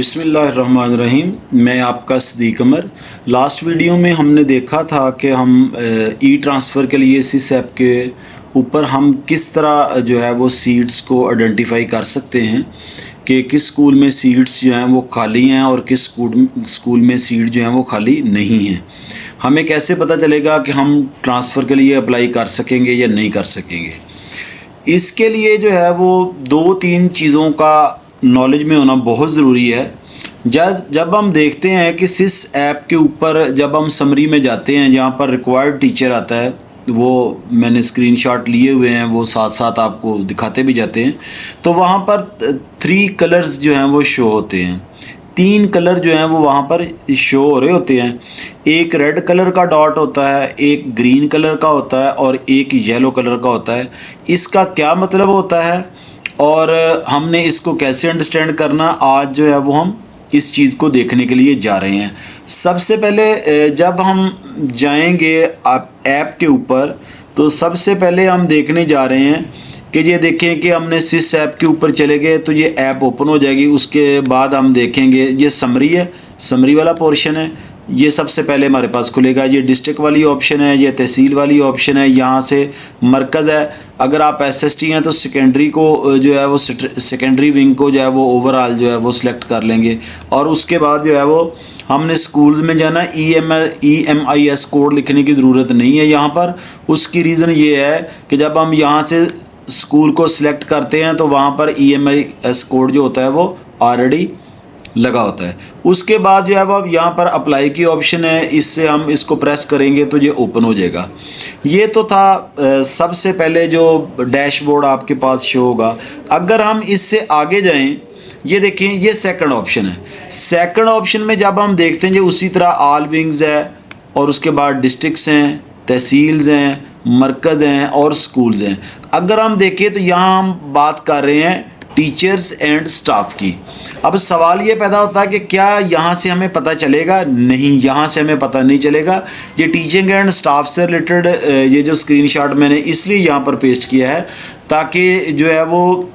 बिस्मिल्लाहिर्रहमानिर्रहीम। मैं आपका सदीक अमर। लास्ट वीडियो में हमने देखा था कि हम ई ट्रांसफ़र के लिए सिस ऐप के ऊपर हम किस तरह जो है वो सीट्स को आइडेंटिफाई कर सकते हैं कि किस स्कूल में सीट्स जो हैं वो खाली हैं और किस स्कूल में सीट जो हैं वो खाली नहीं हैं। हमें कैसे पता चलेगा कि हम ट्रांसफ़र के लिए अप्लाई कर सकेंगे या नहीं कर सकेंगे। इसके लिए जो है वो 2-3 चीज़ों का नॉलेज में होना बहुत ज़रूरी है। जब हम देखते हैं कि सिस ऐप के ऊपर जब हम समरी में जाते हैं जहाँ पर रिक्वायर्ड टीचर आता है, वो मैंने स्क्रीनशॉट लिए हुए हैं, वो साथ साथ आपको दिखाते भी जाते हैं। तो वहाँ पर 3 कलर्स जो हैं वो शो होते हैं। 3 कलर जो हैं वो वहाँ पर शो हो रहे होते हैं। एक रेड कलर का डॉट होता है, एक ग्रीन कलर का होता है और एक येलो कलर का होता है। इसका क्या मतलब होता है और हमने इसको कैसे अंडरस्टैंड करना, आज जो है वो हम इस चीज़ को देखने के लिए जा रहे हैं। सबसे पहले जब हम जाएंगे ऐप के ऊपर तो सबसे पहले हम देखने जा रहे हैं कि ये देखें कि हमने सिस ऐप के ऊपर चले गए तो ये ऐप ओपन हो जाएगी। उसके बाद हम देखेंगे ये समरी है, समरी वाला पोर्शन है, ये सबसे पहले हमारे पास खुलेगा। ये डिस्ट्रिक्ट वाली ऑप्शन है, ये तहसील वाली ऑप्शन है, यहाँ से मरकज़ है। अगर आप एसएसटी हैं तो सेकेंडरी को जो है वो सेकेंडरी विंग को जो है वो ओवरऑल जो है वो सिलेक्ट कर लेंगे। और उसके बाद जो है वो हमने स्कूल में जाना। EMIS कोड लिखने की ज़रूरत नहीं है यहाँ पर। उसकी रीज़न ये है कि जब हम यहाँ से स्कूल को सिलेक्ट करते हैं तो वहाँ पर EMIS कोड जो होता है वो ऑलरेडी लगा होता है। उसके बाद जो है वो अब यहाँ पर अप्लाई की ऑप्शन है, इससे हम इसको प्रेस करेंगे तो ये ओपन हो जाएगा। ये तो था सबसे पहले जो डैशबोर्ड आपके पास शो होगा। अगर हम इससे आगे जाएं, ये देखें ये सेकंड ऑप्शन है। सेकंड ऑप्शन में जब हम देखते हैं जो उसी तरह ऑल विंग्स है और उसके बाद डिस्ट्रिक्ट्स हैं, तहसील्स हैं, मरकज़ हैं और स्कूल्स हैं। अगर हम देखें तो यहाँ हम बात कर रहे हैं टीचर्स एंड स्टाफ की। अब सवाल ये पैदा होता है कि क्या यहाँ से हमें पता चलेगा? नहीं, यहाँ से हमें पता नहीं चलेगा। ये टीचिंग एंड स्टाफ से रिलेटेड ये जो स्क्रीनशॉट मैंने इसलिए यहाँ पर पेस्ट किया है ताकि जो है वो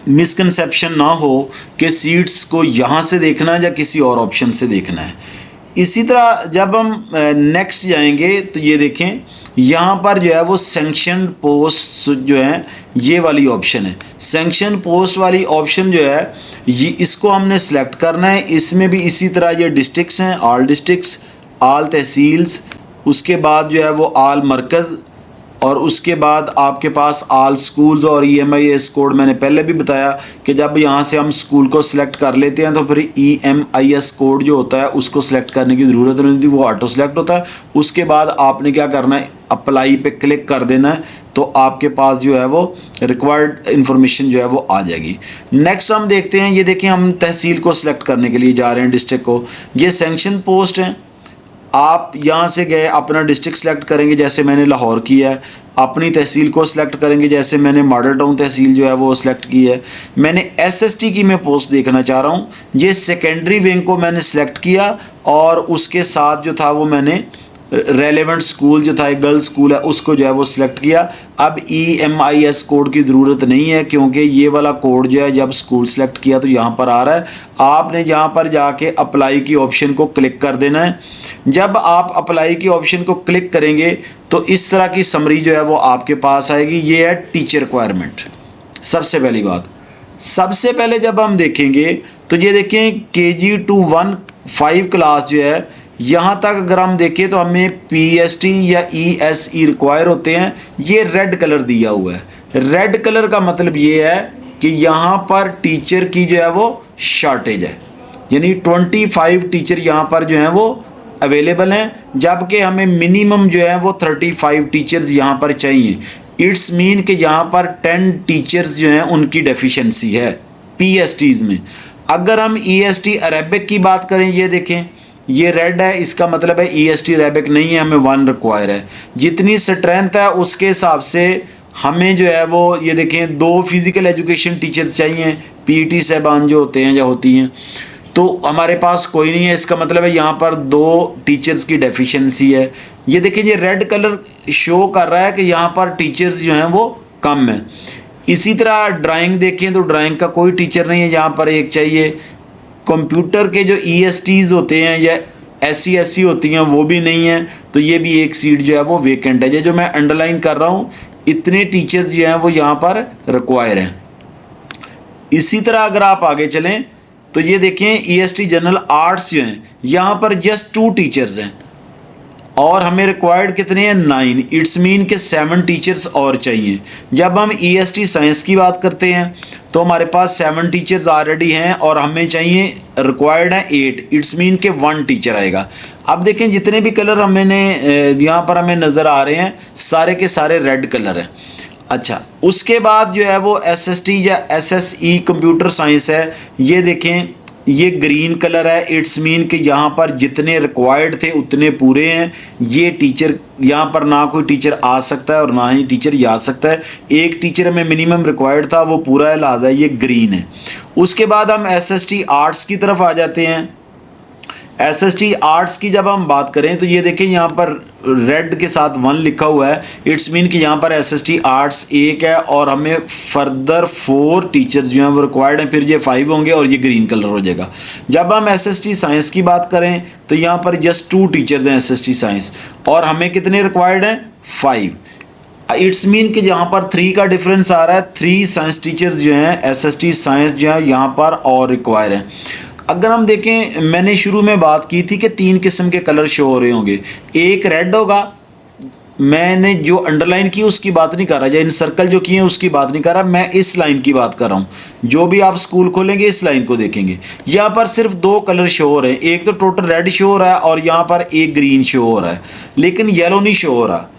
मिसकंसेप्शन ना हो कि सीट्स को यहाँ से देखना या किसी और ऑप्शन से देखना है। इसी तरह जब हम नेक्स्ट जाएंगे तो ये देखें यहाँ पर जो है वो सैंक्शन पोस्ट जो है ये वाली ऑप्शन है। सैंक्शन पोस्ट वाली ऑप्शन जो है ये इसको हमने सेलेक्ट करना है। इसमें भी इसी तरह ये डिस्ट्रिक्ट्स हैं, ऑल डिस्ट्रिक्ट्स, ऑल तहसील्स, उसके बाद जो है वो ऑल मरकज़ और उसके बाद आपके पास ऑल स्कूल्स। और EMIS कोड मैंने पहले भी बताया कि जब यहाँ से हम स्कूल को सिलेक्ट कर लेते हैं तो फिर EMIS कोड जो होता है उसको सिलेक्ट करने की ज़रूरत नहीं होती, वो ऑटो सेलेक्ट होता है। उसके बाद आपने क्या करना है, अप्लाई पे क्लिक कर देना है तो आपके पास जो है वो रिक्वायर्ड इन्फॉर्मेशन जो है वो आ जाएगी। नेक्स्ट हम देखते हैं, ये देखें हम तहसील को सिलेक्ट करने के लिए जा रहे हैं, डिस्ट्रिक्ट को। ये सैंक्शन पोस्ट है। आप यहाँ से गए, अपना डिस्ट्रिक्ट सेलेक्ट करेंगे जैसे मैंने लाहौर किया है, अपनी तहसील को सिलेक्ट करेंगे जैसे मैंने मॉडल टाउन तहसील जो है वो सिलेक्ट की है। मैंने SST की मैं पोस्ट देखना चाह रहा हूँ, ये सेकेंडरी विंग को मैंने सिलेक्ट किया और उसके साथ जो था वो मैंने रेलेवेंट स्कूल जो था एक गर्ल्स स्कूल है उसको जो है वो सिलेक्ट किया। अब EMIS कोड की ज़रूरत नहीं है क्योंकि ये वाला कोड जो है जब स्कूल सेलेक्ट किया तो यहाँ पर आ रहा है। आपने यहाँ पर जाके अप्लाई की ऑप्शन को क्लिक कर देना है। जब आप अप्लाई की ऑप्शन को क्लिक करेंगे तो इस तरह की समरी जो है वो आपके पास आएगी। ये है टीचर रिक्वायरमेंट। सबसे पहली बात, सबसे पहले जब हम देखेंगे तो ये देखें KG to 1-5 क्लास जो है यहाँ तक अगर हम देखें तो हमें PST या ESE रिक्वायर होते हैं। ये रेड कलर दिया हुआ है। रेड कलर का मतलब ये है कि यहाँ पर टीचर की जो है वो शॉर्टेज है, यानी 25 टीचर यहाँ पर जो हैं वो अवेलेबल हैं, जबकि हमें मिनिमम जो है वो 35 टीचर्स यहाँ पर चाहिए। इट्स मीन कि यहाँ पर 10 टीचर्स जो हैं उनकी डेफिशिएंसी है PSTs में। अगर हम EST अरेबिक की बात करें, ये देखें ये रेड है, इसका मतलब है EST अरेबिक नहीं है, हमें 1 रिक्वायर है। जितनी स्ट्रेंथ है उसके हिसाब से हमें जो है वो ये देखें 2 फिज़िकल एजुकेशन टीचर्स चाहिए, PET साहबान जो होते हैं या होती हैं, तो हमारे पास कोई नहीं है। इसका मतलब है यहाँ पर 2 टीचर्स की डेफिशिएंसी है। ये देखें ये रेड कलर शो कर रहा है कि यहाँ पर टीचर्स जो हैं वो कम है। इसी तरह ड्राइंग देखें तो ड्राइंग का कोई टीचर नहीं है, यहाँ पर एक चाहिए। कंप्यूटर के जो ESTs होते हैं या SC होती हैं वो भी नहीं है, तो ये भी एक सीट जो है वो वेकेंट है। ये जो मैं अंडरलाइन कर रहा हूँ, इतने टीचर्स जो हैं वो यहाँ पर रिक्वायर हैं। इसी तरह अगर आप आगे चलें तो ये देखें EST जनरल आर्ट्स जो हैं यहाँ पर जस्ट 2 टीचर्स हैं और हमें रिक्वायर्ड कितने हैं 9। इट्स मीन के 7 टीचर्स और चाहिए। जब हम EST साइंस की बात करते हैं तो हमारे पास 7 टीचर्स ऑलरेडी हैं और हमें चाहिए रिक्वायर्ड है 8। इट्स मीन के 1 टीचर आएगा। अब देखें जितने भी कलर यहाँ पर हमें नज़र आ रहे हैं सारे के सारे रेड कलर हैं। अच्छा, उसके बाद जो है वो SST या SSE कंप्यूटर साइंस है, ये देखें ये ग्रीन कलर है। इट्स मीन कि यहाँ पर जितने रिक्वायर्ड थे उतने पूरे हैं। ये टीचर यहाँ पर ना कोई टीचर आ सकता है और ना ही टीचर जा सकता है। एक टीचर में मिनिमम रिक्वायर्ड था, वो पूरा है, लिहाजा ये ग्रीन है। उसके बाद हम SST आर्ट्स की तरफ आ जाते हैं। SST आर्ट्स की जब हम बात करें तो ये देखें यहाँ पर रेड के साथ 1 लिखा हुआ है। इट्स मीन कि यहाँ पर SST आर्ट्स 1 है और हमें फर्दर 4 टीचर्स जो हैं वो रिक्वायर्ड हैं, फिर ये 5 होंगे और ये ग्रीन कलर हो जाएगा। जब हम SST साइंस की बात करें तो यहाँ पर जस्ट 2 टीचर्स हैं SST साइंस और हमें कितने रिक्वायर्ड हैं 5। इट्स मीन कि यहाँ पर 3 का डिफरेंस आ रहा है। 3 साइंस टीचर्स जो हैं SST साइंस जो है यहाँ पर और रिक्वायर हैं। अगर हम देखें, मैंने शुरू में बात की थी कि 3 किस्म के कलर शो हो रहे होंगे। एक रेड होगा, मैंने जो अंडरलाइन की उसकी बात नहीं कर रहा, या इन सर्कल जो किए उसकी बात नहीं कर रहा, मैं इस लाइन की बात कर रहा हूँ। जो भी आप स्कूल खोलेंगे इस लाइन को देखेंगे, यहाँ पर सिर्फ 2 कलर शो हो रहे हैं। एक तो टोटल रेड शो हो रहा है और यहाँ पर एक ग्रीन शो हो रहा है, लेकिन येलो नहीं शो हो रहा।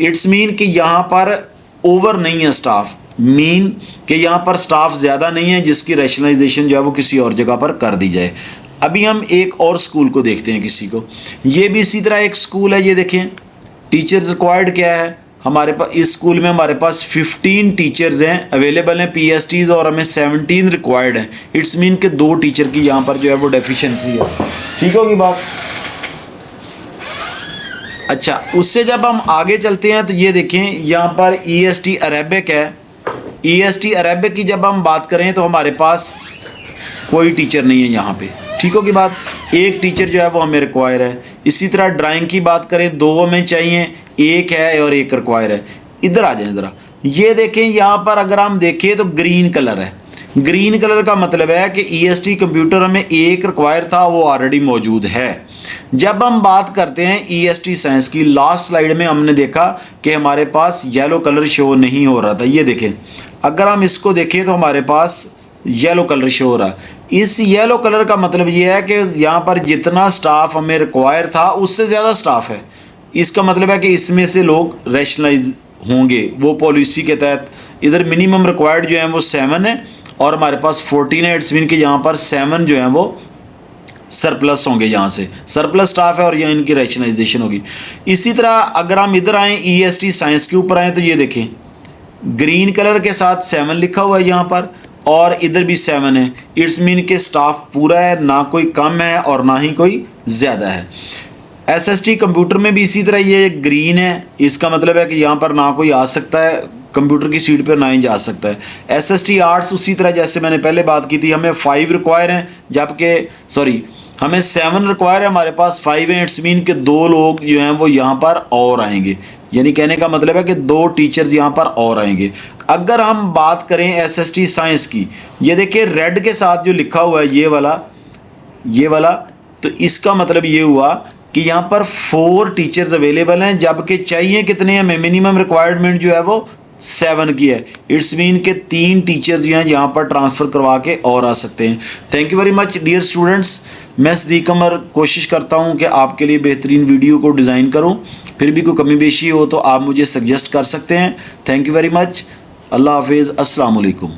इट्स मीन कि यहाँ पर ओवर नहीं है स्टाफ, मीन कि यहाँ पर स्टाफ ज़्यादा नहीं है जिसकी रैशनलाइजेशन जो है वो किसी और जगह पर कर दी जाए। अभी हम एक और स्कूल को देखते हैं किसी को। ये भी इसी तरह एक स्कूल है। ये देखें टीचर्स रिक्वायर्ड क्या है हमारे पास। इस स्कूल में हमारे पास 15 टीचर्स हैं अवेलेबल हैं PSTs और हमें 17 रिक्वायर्ड हैं। इट्स मीन कि 2 टीचर की यहाँ पर जो है वो डेफिशिएंसी है। ठीक होगी बात। अच्छा, उससे जब हम आगे चलते हैं तो ये देखें यहाँ पर EST अरेबिक है। EST अरेबिक की जब हम बात करें तो हमारे पास कोई टीचर नहीं है यहाँ पे। ठीक होगी बात। एक टीचर जो है वो हमें रिक्वायर है। इसी तरह ड्राइंग की बात करें 2 हमें चाहिए, 1 है और 1 रिक्वायर है। इधर आ जाए ज़रा, ये देखें यहाँ पर अगर हम देखें तो ग्रीन कलर है। ग्रीन कलर का मतलब है कि EST कंप्यूटर में 1 रिक्वायर था, वो ऑलरेडी मौजूद है। जब हम बात करते हैं EST साइंस की, लास्ट स्लाइड में हमने देखा कि हमारे पास येलो कलर शो नहीं हो रहा था। ये देखें, अगर हम इसको देखें तो हमारे पास येलो कलर शो हो रहा है। इस येलो कलर का मतलब ये है कि यहाँ पर जितना स्टाफ हमें रिक्वायर था उससे ज़्यादा स्टाफ है। इसका मतलब है कि इसमें से लोग रैशनलाइज होंगे वो पॉलिसी के तहत। इधर मिनिमम रिक्वायर्ड जो है वो 7 है और हमारे पास 14 है। इट्स मीन कि यहाँ पर 7 जो है वो सरप्लस होंगे, यहाँ से सरप्लस स्टाफ है और यहाँ इनकी रैशनलाइजेशन होगी। इसी तरह अगर हम इधर आएँ EST साइंस के ऊपर आएँ तो ये देखें ग्रीन कलर के साथ 7 लिखा हुआ है यहाँ पर और इधर भी 7 है। इट्स मीन के स्टाफ पूरा है, ना कोई कम है और ना ही कोई ज़्यादा है। SST कंप्यूटर में भी इसी तरह ये ग्रीन है। इसका मतलब है कि यहाँ पर ना कोई आ सकता है कंप्यूटर की सीट पर, ना ही जा सकता है। SST आर्ट्स उसी तरह जैसे मैंने पहले बात की थी, हमें 5 रिक्वायर हैं, जबकि हमें 7 रिक्वायर है, हमारे पास 5 हैं। इट्स मीन के 2 लोग जो हैं वो यहाँ पर और आएंगे, यानी कहने का मतलब है कि 2 टीचर्स यहाँ पर और आएंगे। अगर हम बात करें SST साइंस की, ये देखिए रेड के साथ जो लिखा हुआ है ये वाला, तो इसका मतलब ये हुआ कि यहाँ पर 4 टीचर्स अवेलेबल हैं, जबकि चाहिए कितने हैं, मिनिमम रिक्वायरमेंट जो है वो 7 की है। इट्स मीन के 3 टीचर्स जो हैं यहाँ पर ट्रांसफ़र करवा के और आ सकते हैं। Thank you very much dear students. मैं सदीक कमर कोशिश करता हूँ कि आपके लिए बेहतरीन वीडियो को डिज़ाइन करूँ। फिर भी कोई कमी बेशी हो तो आप मुझे सजेस्ट कर सकते हैं। Thank you very much. अल्लाह हाफिज़। अस्सलाम वालेकुम।